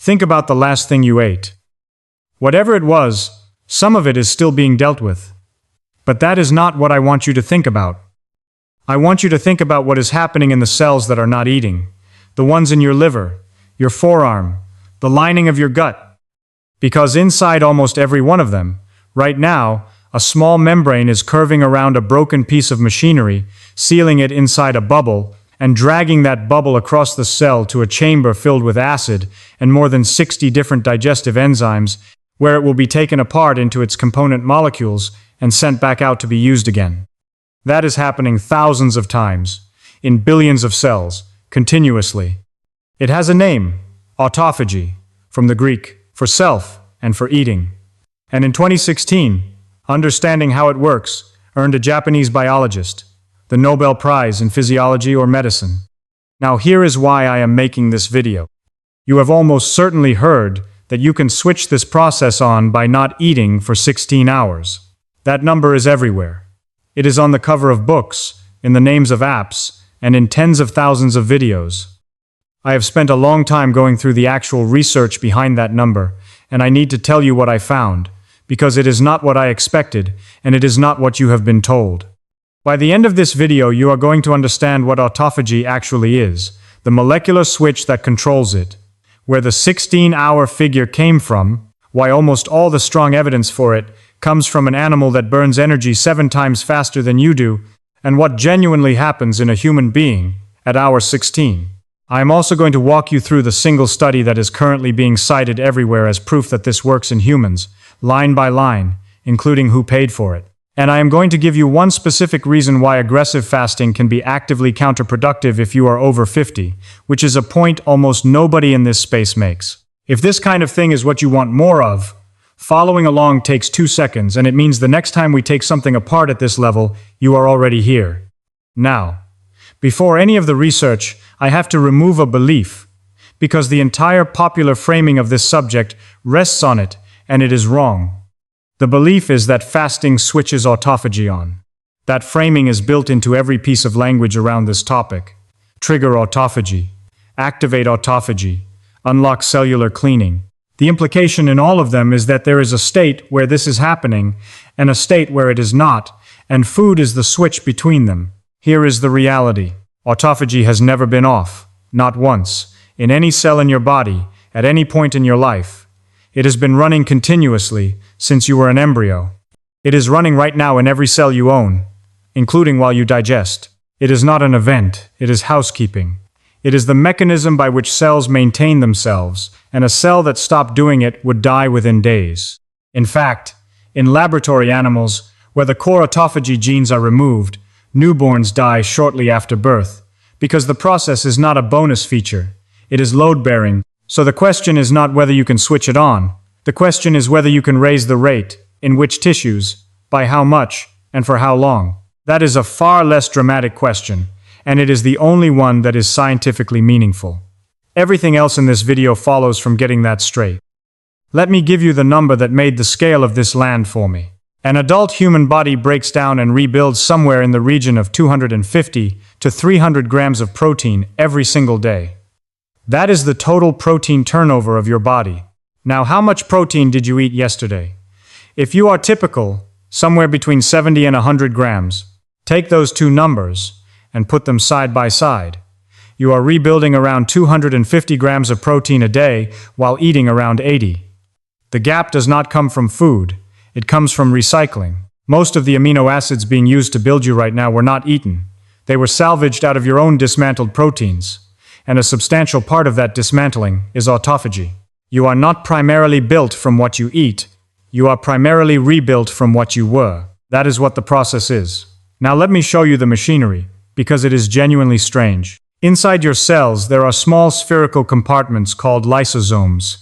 Think about the last thing you ate. Whatever it was, some of it is still being dealt with. But that is not what I want you to think about. I want you to think about what is happening in the cells that are not eating, the ones in your liver, your forearm, the lining of your gut. Because inside almost every one of them, right now, a small membrane is curving around a broken piece of machinery, sealing it inside a bubble, and dragging that bubble across the cell to a chamber filled with acid and more than 60 different digestive enzymes, where it will be taken apart into its component molecules and sent back out to be used again. That is happening thousands of times, in billions of cells, continuously. It has a name, autophagy, from the Greek, for self and for eating. And in 2016, understanding how it works earned a Japanese biologist the Nobel Prize in Physiology or Medicine. Now here is why I am making this video. You have almost certainly heard that you can switch this process on by not eating for 16 hours. That number is everywhere. It is on the cover of books, in the names of apps, and in tens of thousands of videos. I have spent a long time going through the actual research behind that number, and I need to tell you what I found, because it is not what I expected, and it is not what you have been told. By the end of this video, you are going to understand what autophagy actually is, the molecular switch that controls it, where the 16-hour figure came from, why almost all the strong evidence for it comes from an animal that burns energy 7 times faster than you do, and what genuinely happens in a human being at hour 16. I am also going to walk you through the single study that is currently being cited everywhere as proof that this works in humans, line by line, including who paid for it. And I am going to give you one specific reason why aggressive fasting can be actively counterproductive if you are over 50, which is a point almost nobody in this space makes. If this kind of thing is what you want more of, following along takes 2 seconds, and it means the next time we take something apart at this level, you are already here. Now, before any of the research, I have to remove a belief, because the entire popular framing of this subject rests on it, and it is wrong. The belief is that fasting switches autophagy on. That framing is built into every piece of language around this topic. Trigger autophagy, activate autophagy, unlock cellular cleaning. The implication in all of them is that there is a state where this is happening and a state where it is not, and food is the switch between them. Here is the reality. Autophagy has never been off, not once, in any cell in your body, at any point in your life. It has been running continuously since you were an embryo. It is running right now in every cell you own, including while you digest. It is not an event, it is housekeeping. It is the mechanism by which cells maintain themselves, and a cell that stopped doing it would die within days. In fact, in laboratory animals, where the core autophagy genes are removed, newborns die shortly after birth, because the process is not a bonus feature. It is load-bearing. So the question is not whether you can switch it on. The question is whether you can raise the rate, in which tissues, by how much, and for how long. That is a far less dramatic question, and it is the only one that is scientifically meaningful. Everything else in this video follows from getting that straight. Let me give you the number that made the scale of this land for me. An adult human body breaks down and rebuilds somewhere in the region of 250 to 300 grams of protein every single day. That is the total protein turnover of your body. Now, how much protein did you eat yesterday? If you are typical, somewhere between 70 and 100 grams, take those two numbers and put them side by side. You are rebuilding around 250 grams of protein a day while eating around 80. The gap does not come from food, it comes from recycling. Most of the amino acids being used to build you right now were not eaten. They were salvaged out of your own dismantled proteins. And a substantial part of that dismantling is autophagy. You are not primarily built from what you eat. You are primarily rebuilt from what you were. That is what the process is. Now let me show you the machinery, because it is genuinely strange. Inside your cells, there are small spherical compartments called lysosomes.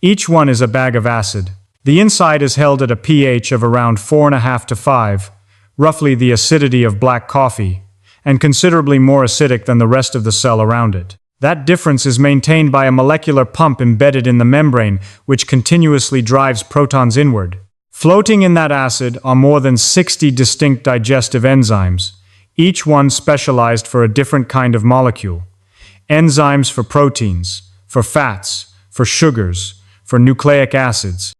Each one is a bag of acid. The inside is held at a pH of around 4.5 to 5, roughly the acidity of black coffee, and considerably more acidic than the rest of the cell around it. That difference is maintained by a molecular pump embedded in the membrane, which continuously drives protons inward. Floating in that acid are more than 60 distinct digestive enzymes, each one specialized for a different kind of molecule. Enzymes for proteins, for fats, for sugars, for nucleic acids.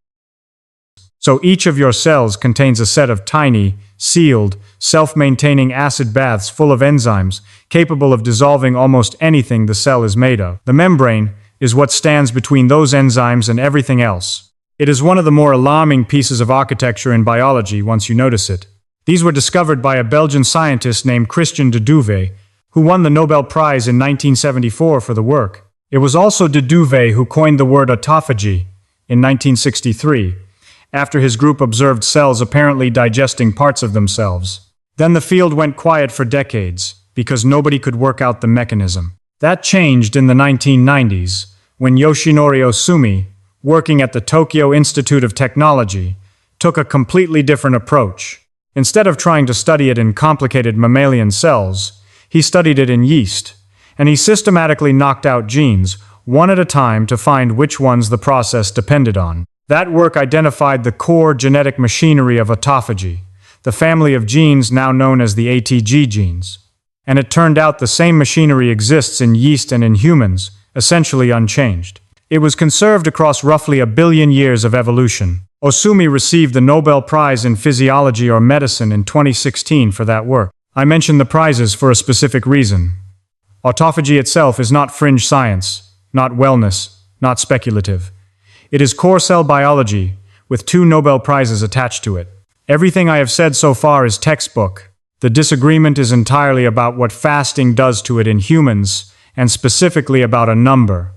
So each of your cells contains a set of tiny, sealed, self-maintaining acid baths full of enzymes capable of dissolving almost anything the cell is made of. The membrane is what stands between those enzymes and everything else. It is one of the more alarming pieces of architecture in biology once you notice it. These were discovered by a Belgian scientist named Christian de Duve, who won the Nobel Prize in 1974 for the work. It was also de Duve who coined the word autophagy in 1963, after his group observed cells apparently digesting parts of themselves. Then the field went quiet for decades, because nobody could work out the mechanism. That changed in the 1990s, when Yoshinori Osumi, working at the Tokyo Institute of Technology, took a completely different approach. Instead of trying to study it in complicated mammalian cells, he studied it in yeast, and he systematically knocked out genes, one at a time, to find which ones the process depended on. That work identified the core genetic machinery of autophagy, the family of genes now known as the ATG genes. And it turned out the same machinery exists in yeast and in humans, essentially unchanged. It was conserved across roughly 1 billion years of evolution. Osumi received the Nobel Prize in Physiology or Medicine in 2016 for that work. I mention the prizes for a specific reason. Autophagy itself is not fringe science, not wellness, not speculative. It is core cell biology, with 2 Nobel Prizes attached to it. Everything I have said so far is textbook. The disagreement is entirely about what fasting does to it in humans, and specifically about a number.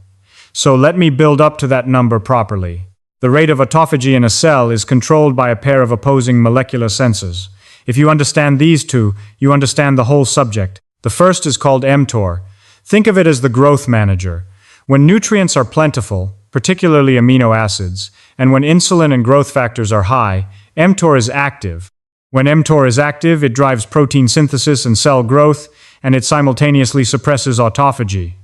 So let me build up to that number properly. The rate of autophagy in a cell is controlled by a pair of opposing molecular sensors. If you understand these two, you understand the whole subject. The first is called mTOR. Think of it as the growth manager. When nutrients are plentiful, particularly amino acids, and when insulin and growth factors are high, mTOR is active. When mTOR is active, it drives protein synthesis and cell growth, and it simultaneously suppresses autophagy.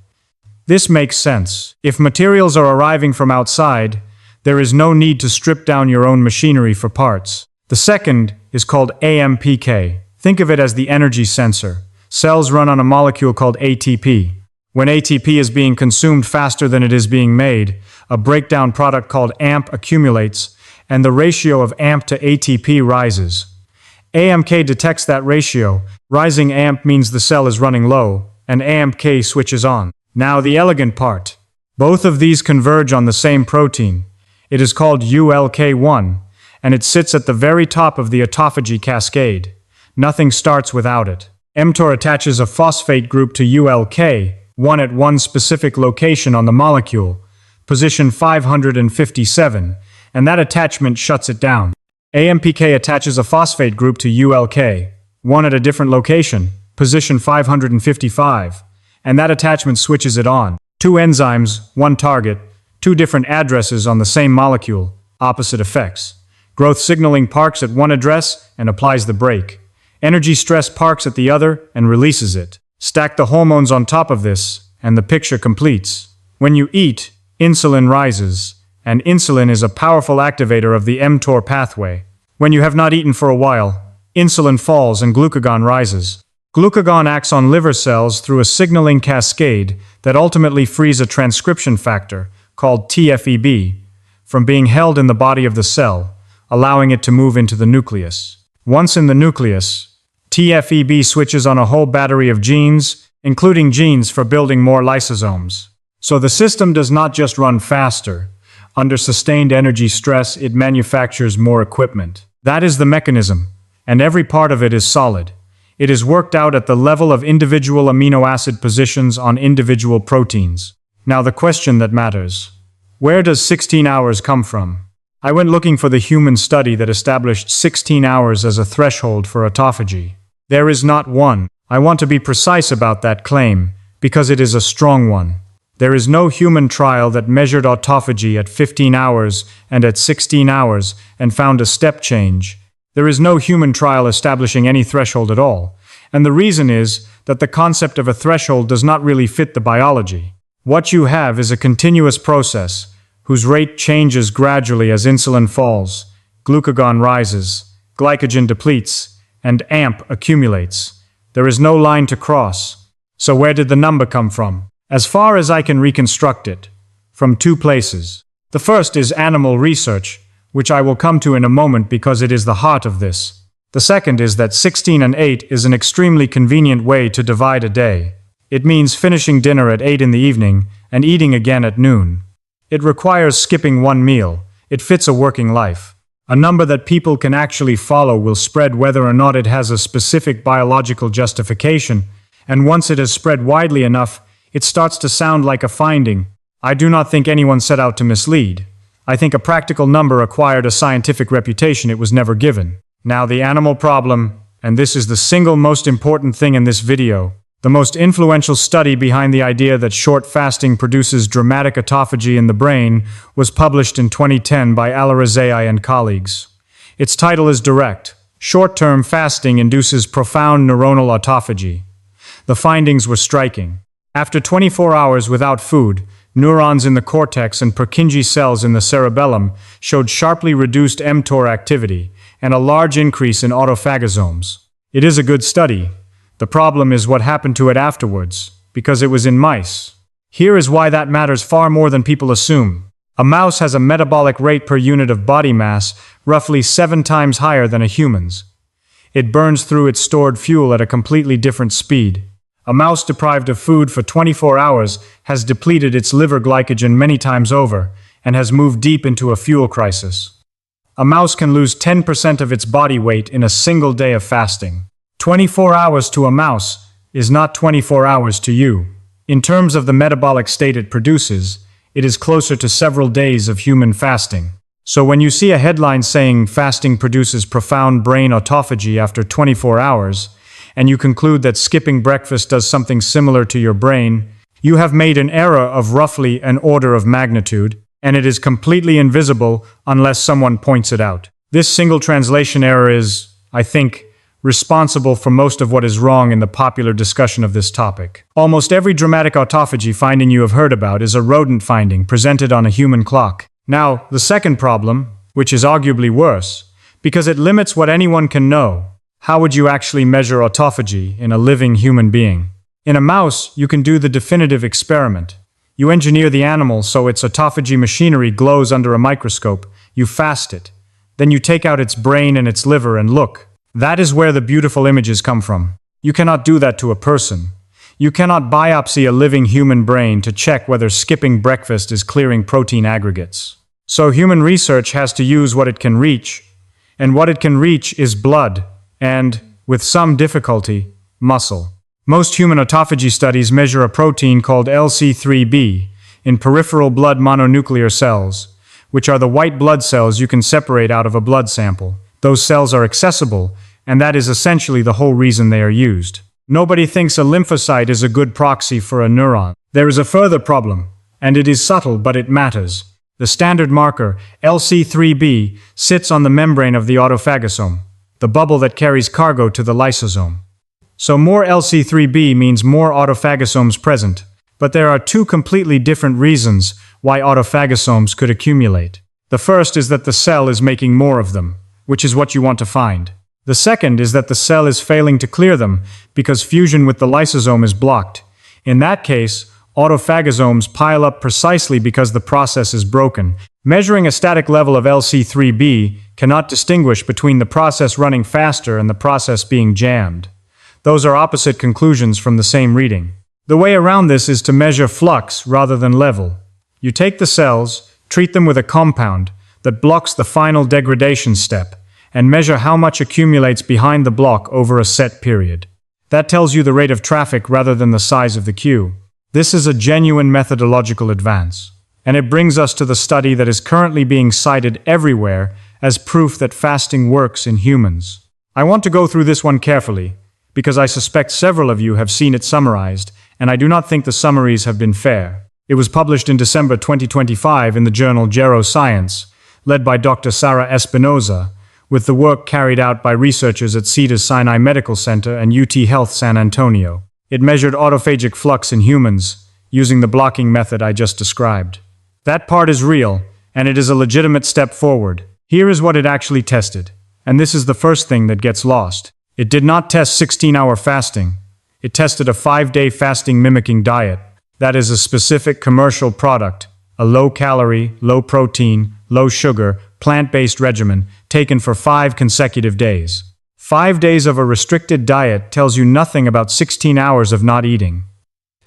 This makes sense. If materials are arriving from outside, there is no need to strip down your own machinery for parts. The second is called AMPK. Think of it as the energy sensor. Cells run on a molecule called ATP. When ATP is being consumed faster than it is being made, a breakdown product called AMP accumulates, and the ratio of AMP to ATP rises. AMK detects that ratio. Rising AMP means the cell is running low, and AMPK switches on. Now the elegant part. Both of these converge on the same protein. It is called ULK1, and it sits at the very top of the autophagy cascade. Nothing starts without it. mTOR attaches a phosphate group to ULK, one at one specific location on the molecule, position 557, and that attachment shuts it down. AMPK attaches a phosphate group to ULK, one at a different location, position 555, and that attachment switches it on. 2 enzymes, 1 target, 2 different addresses on the same molecule, opposite effects. Growth signaling parks at one address and applies the brake. Energy stress parks at the other and releases it. Stack the hormones on top of this, and the picture completes. When you eat, insulin rises, and insulin is a powerful activator of the mTOR pathway. When you have not eaten for a while, insulin falls and glucagon rises. Glucagon acts on liver cells through a signaling cascade that ultimately frees a transcription factor, called TFEB, from being held in the body of the cell, allowing it to move into the nucleus. Once in the nucleus, TFEB switches on a whole battery of genes, including genes for building more lysosomes. So the system does not just run faster. Under sustained energy stress, it manufactures more equipment. That is the mechanism, and every part of it is solid. It is worked out at the level of individual amino acid positions on individual proteins. Now the question that matters. Where does 16 hours come from? I went looking for the human study that established 16 hours as a threshold for autophagy. There is not one. I want to be precise about that claim, because it is a strong one. There is no human trial that measured autophagy at 15 hours and at 16 hours and found a step change. There is no human trial establishing any threshold at all, and the reason is that the concept of a threshold does not really fit the biology. What you have is a continuous process, whose rate changes gradually as insulin falls, glucagon rises, glycogen depletes, and AMP accumulates. There is no line to cross. So where did the number come from? As far as I can reconstruct it, from two places. The first is animal research, which I will come to in a moment because it is the heart of this. The second is that 16 and 8 is an extremely convenient way to divide a day. It means finishing dinner at 8 in the evening and eating again at noon. It requires skipping one meal. It fits a working life. A number that people can actually follow will spread whether or not it has a specific biological justification, and once it has spread widely enough, it starts to sound like a finding. I do not think anyone set out to mislead. I think a practical number acquired a scientific reputation it was never given. Now the animal problem, and this is the single most important thing in this video. The most influential study behind the idea that short fasting produces dramatic autophagy in the brain was published in 2010 by Alarazai and colleagues. Its title is direct: Short-term fasting induces profound neuronal autophagy. The findings were striking. After 24 hours without food, neurons in the cortex and Purkinje cells in the cerebellum showed sharply reduced mTOR activity and a large increase in autophagosomes. It is a good study. The problem is what happened to it afterwards, because it was in mice. Here is why that matters far more than people assume. A mouse has a metabolic rate per unit of body mass roughly 7 times higher than a human's. It burns through its stored fuel at a completely different speed. A mouse deprived of food for 24 hours has depleted its liver glycogen many times over and has moved deep into a fuel crisis. A mouse can lose 10% of its body weight in a single day of fasting. 24 hours to a mouse is not 24 hours to you. In terms of the metabolic state it produces, it is closer to several days of human fasting. So when you see a headline saying fasting produces profound brain autophagy after 24 hours, and you conclude that skipping breakfast does something similar to your brain, you have made an error of roughly an order of magnitude, and it is completely invisible unless someone points it out. This single translation error is, I think, responsible for most of what is wrong in the popular discussion of this topic. Almost every dramatic autophagy finding you have heard about is a rodent finding presented on a human clock. Now, the second problem, which is arguably worse, because it limits what anyone can know. How would you actually measure autophagy in a living human being? In a mouse, you can do the definitive experiment. You engineer the animal so its autophagy machinery glows under a microscope. You fast it. Then you take out its brain and its liver and look. That is where the beautiful images come from. You cannot do that to a person. You cannot biopsy a living human brain to check whether skipping breakfast is clearing protein aggregates. So human research has to use what it can reach, and what it can reach is blood and, with some difficulty, muscle. Most human autophagy studies measure a protein called LC3B in peripheral blood mononuclear cells, which are the white blood cells you can separate out of a blood sample. Those cells are accessible, and that is essentially the whole reason they are used. Nobody thinks a lymphocyte is a good proxy for a neuron. There is a further problem, and it is subtle, but it matters. The standard marker, LC3B, sits on the membrane of the autophagosome, the bubble that carries cargo to the lysosome. So more LC3B means more autophagosomes present, but there are two completely different reasons why autophagosomes could accumulate. The first is that the cell is making more of them, which is what you want to find. The second is that the cell is failing to clear them because fusion with the lysosome is blocked. In that case, autophagosomes pile up precisely because the process is broken. Measuring a static level of LC3B cannot distinguish between the process running faster and the process being jammed. Those are opposite conclusions from the same reading. The way around this is to measure flux rather than level. You take the cells, treat them with a compound that blocks the final degradation step, and measure how much accumulates behind the block over a set period. That tells you the rate of traffic rather than the size of the queue. This is a genuine methodological advance, and it brings us to the study that is currently being cited everywhere as proof that fasting works in humans. I want to go through this one carefully, because I suspect several of you have seen it summarized, and I do not think the summaries have been fair. It was published in December 2025 in the journal Geroscience, led by Dr. Sara Espinoza, with the work carried out by researchers at Cedars-Sinai Medical Center and UT Health San Antonio. It measured autophagic flux in humans, using the blocking method I just described. That part is real, and it is a legitimate step forward. Here is what it actually tested, and this is the first thing that gets lost. It did not test 16-hour fasting. It tested a 5-day fasting mimicking diet. That is a specific commercial product, a low-calorie, low-protein, low-sugar, plant-based regimen taken for 5 consecutive days. 5 days of a restricted diet tells you nothing about 16 hours of not eating.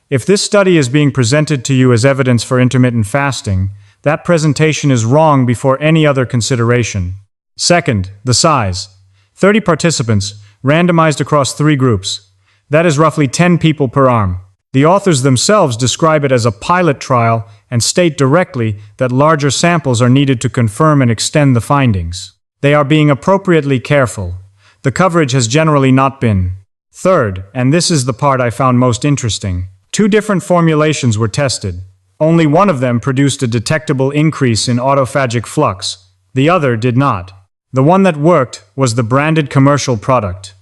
If this study is being presented to you as evidence for intermittent fasting, that presentation is wrong before any other consideration. Second, the size. 30 participants, randomized across 3 groups. That is roughly 10 people per arm. The authors themselves describe it as a pilot trial and state directly that larger samples are needed to confirm and extend the findings. They are being appropriately careful. The coverage has generally not been. Third, and this is the part I found most interesting, 2 different formulations were tested. Only one of them produced a detectable increase in autophagic flux. The other did not. The one that worked was the branded commercial product.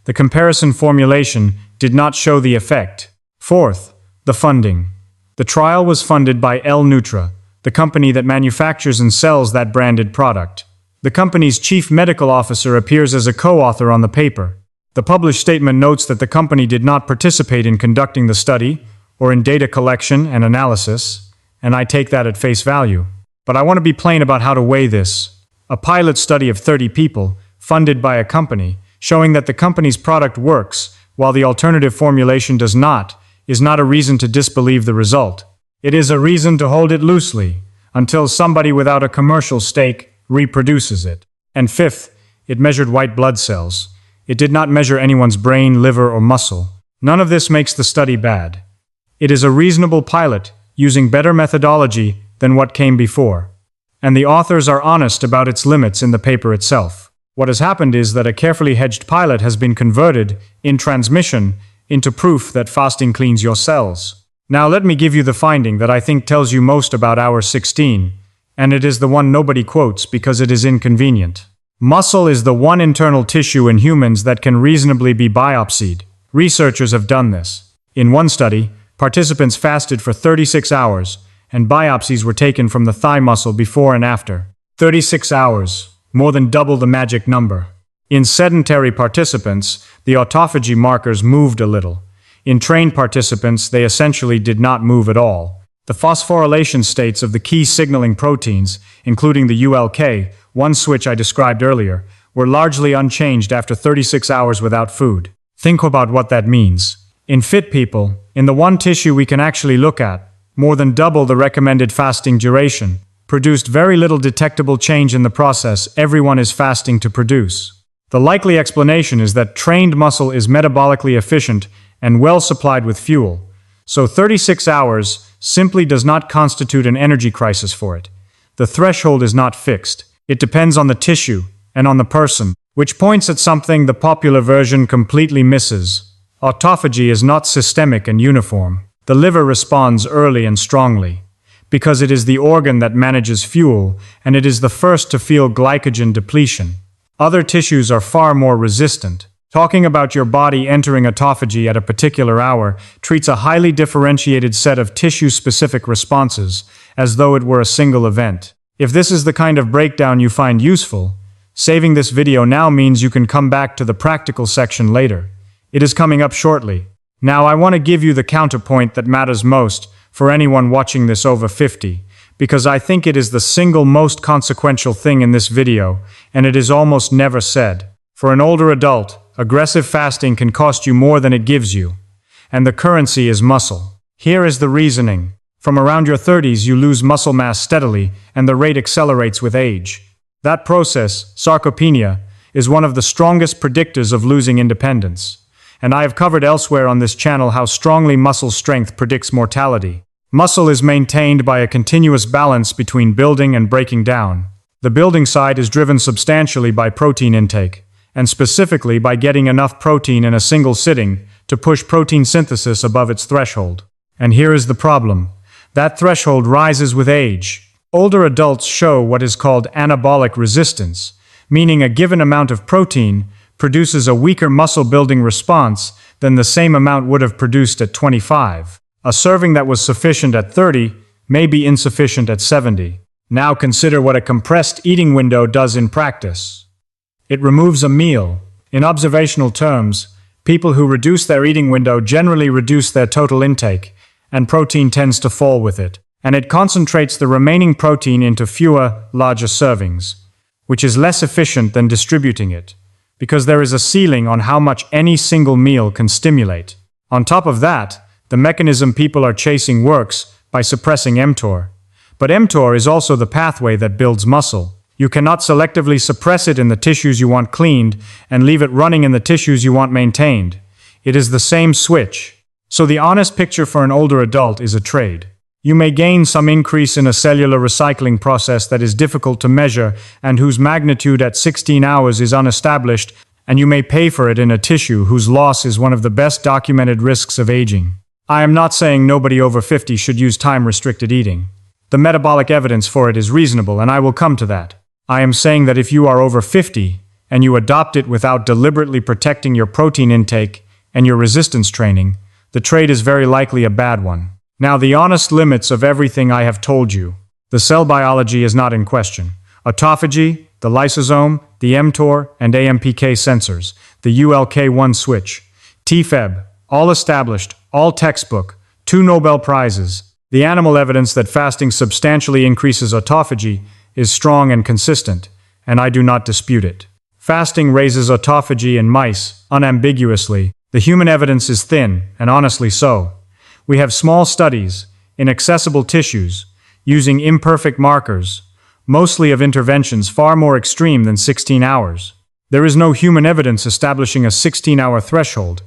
The comparison formulation did not show the effect. Fourth, the funding. The trial was funded by L-Nutra, the company that manufactures and sells that branded product. The company's chief medical officer appears as a co-author on the paper. The published statement notes that the company did not participate in conducting the study or in data collection and analysis, and I take that at face value. But I want to be plain about how to weigh this. A pilot study of 30 people, funded by a company, showing that the company's product works while the alternative formulation does not, is not a reason to disbelieve the result. It is a reason to hold it loosely until somebody without a commercial stake reproduces it. And fifth, it measured white blood cells. It did not measure anyone's brain, liver, or muscle. None of this makes the study bad. It is a reasonable pilot, using better methodology than what came before. And the authors are honest about its limits in the paper itself. What has happened is that a carefully hedged pilot has been converted, in transmission, into proof that fasting cleans your cells. Now let me give you the finding that I think tells you most about hour 16, and it is the one nobody quotes because it is inconvenient. Muscle is the one internal tissue in humans that can reasonably be biopsied. Researchers have done this. In one study, participants fasted for 36 hours, and biopsies were taken from the thigh muscle before and after. 36 hours, more than double the magic number. In sedentary participants, the autophagy markers moved a little. In trained participants, they essentially did not move at all. The phosphorylation states of the key signaling proteins, including the ULK, one switch I described earlier, were largely unchanged after 36 hours without food. Think about what that means. In fit people, in the one tissue we can actually look at, more than double the recommended fasting duration, produced very little detectable change in the process everyone is fasting to produce. The likely explanation is that trained muscle is metabolically efficient and well supplied with fuel, so 36 hours simply does not constitute an energy crisis for it. The threshold is not fixed. It depends on the tissue and on the person, which points at something the popular version completely misses. Autophagy is not systemic and uniform. The liver responds early and strongly, because it is the organ that manages fuel and it is the first to feel glycogen depletion. Other tissues are far more resistant. Talking about your body entering autophagy at a particular hour treats a highly differentiated set of tissue-specific responses, as though it were a single event. If this is the kind of breakdown you find useful, saving this video now means you can come back to the practical section later. It is coming up shortly. Now I want to give you the counterpoint that matters most for anyone watching this over 50. Because I think it is the single most consequential thing in this video, and it is almost never said. For an older adult, aggressive fasting can cost you more than it gives you, and the currency is muscle. Here is the reasoning. From around your 30s you lose muscle mass steadily, and the rate accelerates with age. That process, sarcopenia, is one of the strongest predictors of losing independence. And I have covered elsewhere on this channel how strongly muscle strength predicts mortality. Muscle is maintained by a continuous balance between building and breaking down. The building side is driven substantially by protein intake, and specifically by getting enough protein in a single sitting to push protein synthesis above its threshold. And here is the problem. That threshold rises with age. Older adults show what is called anabolic resistance, meaning a given amount of protein produces a weaker muscle-building response than the same amount would have produced at 25. A serving that was sufficient at 30 may be insufficient at 70. Now consider what a compressed eating window does in practice. It removes a meal. In observational terms, people who reduce their eating window generally reduce their total intake, and protein tends to fall with it. and it concentrates the remaining protein into fewer, larger servings, which is less efficient than distributing it, because there is a ceiling on how much any single meal can stimulate. On top of that, the mechanism people are chasing works by suppressing mTOR. But mTOR is also the pathway that builds muscle. You cannot selectively suppress it in the tissues you want cleaned and leave it running in the tissues you want maintained. It is the same switch. So the honest picture for an older adult is a trade. You may gain some increase in a cellular recycling process that is difficult to measure and whose magnitude at 16 hours is unestablished, and you may pay for it in a tissue whose loss is one of the best documented risks of aging. I am not saying nobody over 50 should use time-restricted eating. The metabolic evidence for it is reasonable, and I will come to that. I am saying that if you are over 50 and you adopt it without deliberately protecting your protein intake and your resistance training, the trade is very likely a bad one. Now, the honest limits of everything I have told you. The cell biology is not in question. Autophagy, the lysosome, the mTOR and AMPK sensors, the ULK1 switch, TFEB, all established, all textbook, 2 Nobel Prizes. The animal evidence that fasting substantially increases autophagy is strong and consistent, and I do not dispute it. Fasting raises autophagy in mice, unambiguously. The human evidence is thin, and honestly so. We have small studies, in accessible tissues, using imperfect markers, mostly of interventions far more extreme than 16 hours. There is no human evidence establishing a 16-hour threshold,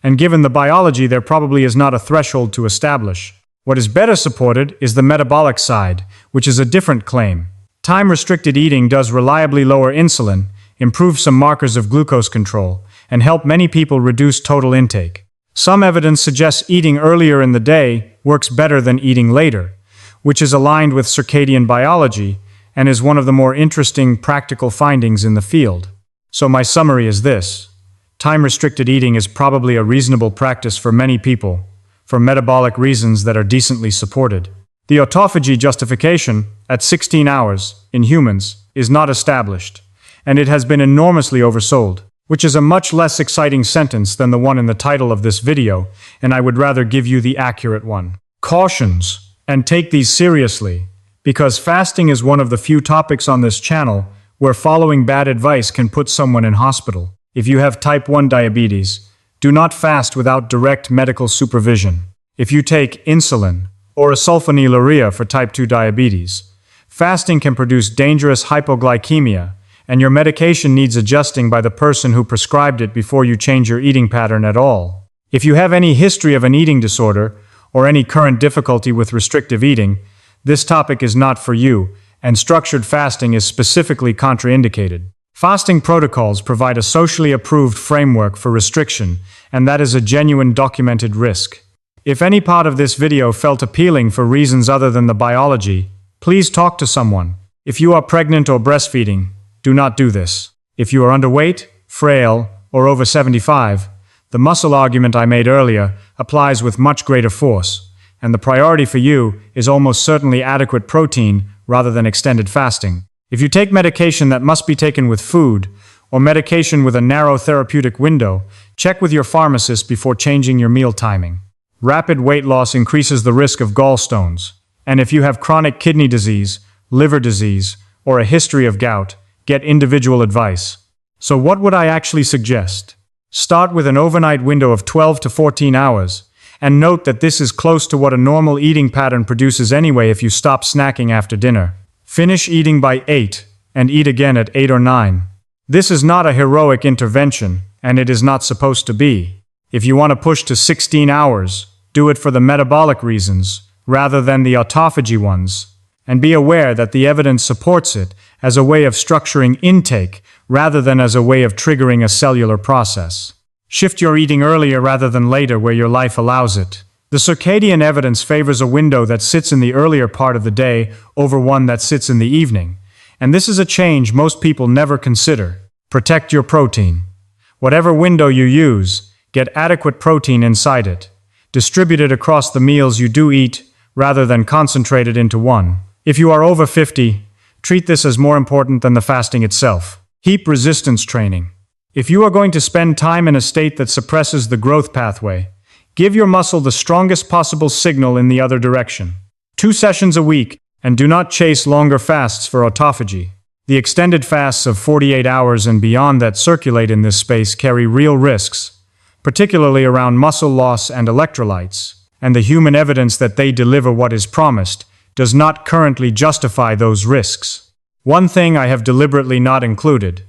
and given the biology, there probably is not a threshold to establish. What is better supported is the metabolic side, which is a different claim. Time-restricted eating does reliably lower insulin, improve some markers of glucose control, and help many people reduce total intake. Some evidence suggests eating earlier in the day works better than eating later, which is aligned with circadian biology and is one of the more interesting practical findings in the field. So my summary is this. Time-restricted eating is probably a reasonable practice for many people, for metabolic reasons that are decently supported. The autophagy justification, at 16 hours, in humans, is not established, and it has been enormously oversold, which is a much less exciting sentence than the one in the title of this video, and I would rather give you the accurate one. Cautions, and take these seriously, because fasting is one of the few topics on this channel where following bad advice can put someone in hospital. If you have type 1 diabetes, do not fast without direct medical supervision. If you take insulin or a sulfonylurea for type 2 diabetes, fasting can produce dangerous hypoglycemia, and your medication needs adjusting by the person who prescribed it before you change your eating pattern at all. If you have any history of an eating disorder or any current difficulty with restrictive eating, this topic is not for you, and structured fasting is specifically contraindicated. Fasting protocols provide a socially approved framework for restriction, and that is a genuine documented risk. If any part of this video felt appealing for reasons other than the biology, please talk to someone. If you are pregnant or breastfeeding, do not do this. If you are underweight, frail, or over 75, the muscle argument I made earlier applies with much greater force, and the priority for you is almost certainly adequate protein rather than extended fasting. If you take medication that must be taken with food, or medication with a narrow therapeutic window, check with your pharmacist before changing your meal timing. Rapid weight loss increases the risk of gallstones, and if you have chronic kidney disease, liver disease, or a history of gout, get individual advice. So what would I actually suggest? Start with an overnight window of 12 to 14 hours, and note that this is close to what a normal eating pattern produces anyway if you stop snacking after dinner. Finish eating by 8, and eat again at 8 or 9. This is not a heroic intervention, and it is not supposed to be. If you want to push to 16 hours, do it for the metabolic reasons, rather than the autophagy ones, and be aware that the evidence supports it as a way of structuring intake rather than as a way of triggering a cellular process. Shift your eating earlier rather than later where your life allows it. The circadian evidence favors a window that sits in the earlier part of the day over one that sits in the evening, and this is a change most people never consider. Protect your protein. Whatever window you use, get adequate protein inside it. Distribute it across the meals you do eat rather than concentrate it into one. If you are over 50, treat this as more important than the fasting itself. Heat resistance training. If you are going to spend time in a state that suppresses the growth pathway, give your muscle the strongest possible signal in the other direction. 2 sessions a week, and do not chase longer fasts for autophagy. The extended fasts of 48 hours and beyond that circulate in this space carry real risks, particularly around muscle loss and electrolytes, and the human evidence that they deliver what is promised does not currently justify those risks. One thing I have deliberately not included.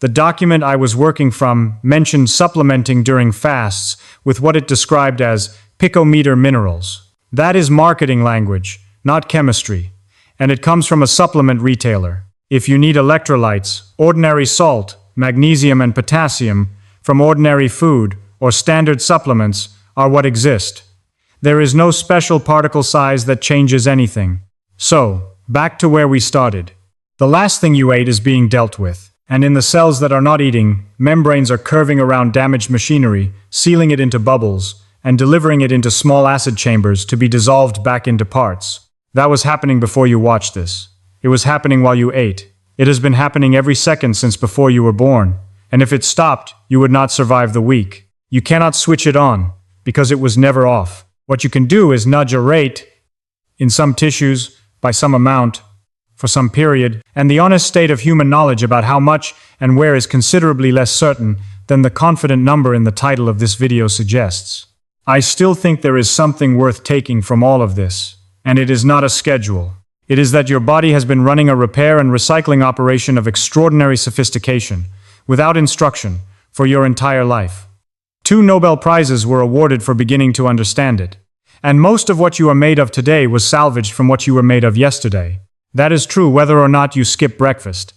The document I was working from mentioned supplementing during fasts with what it described as picometer minerals. That is marketing language, not chemistry, and it comes from a supplement retailer. If you need electrolytes, ordinary salt, magnesium and potassium from ordinary food or standard supplements are what exist. There is no special particle size that changes anything. So, back to where we started. The last thing you ate is being dealt with, and in the cells that are not eating, membranes are curving around damaged machinery, sealing it into bubbles, and delivering it into small acid chambers to be dissolved back into parts. That was happening before you watched this. It was happening while you ate. It has been happening every second since before you were born, and if it stopped, you would not survive the week. You cannot switch it on, because it was never off. What you can do is nudge a rate, in some tissues, by some amount, for some period, and the honest state of human knowledge about how much and where is considerably less certain than the confident number in the title of this video suggests. I still think there is something worth taking from all of this, and it is not a schedule. It is that your body has been running a repair and recycling operation of extraordinary sophistication, without instruction, for your entire life. 2 Nobel Prizes were awarded for beginning to understand it. And most of what you are made of today was salvaged from what you were made of yesterday. That is true whether or not you skip breakfast.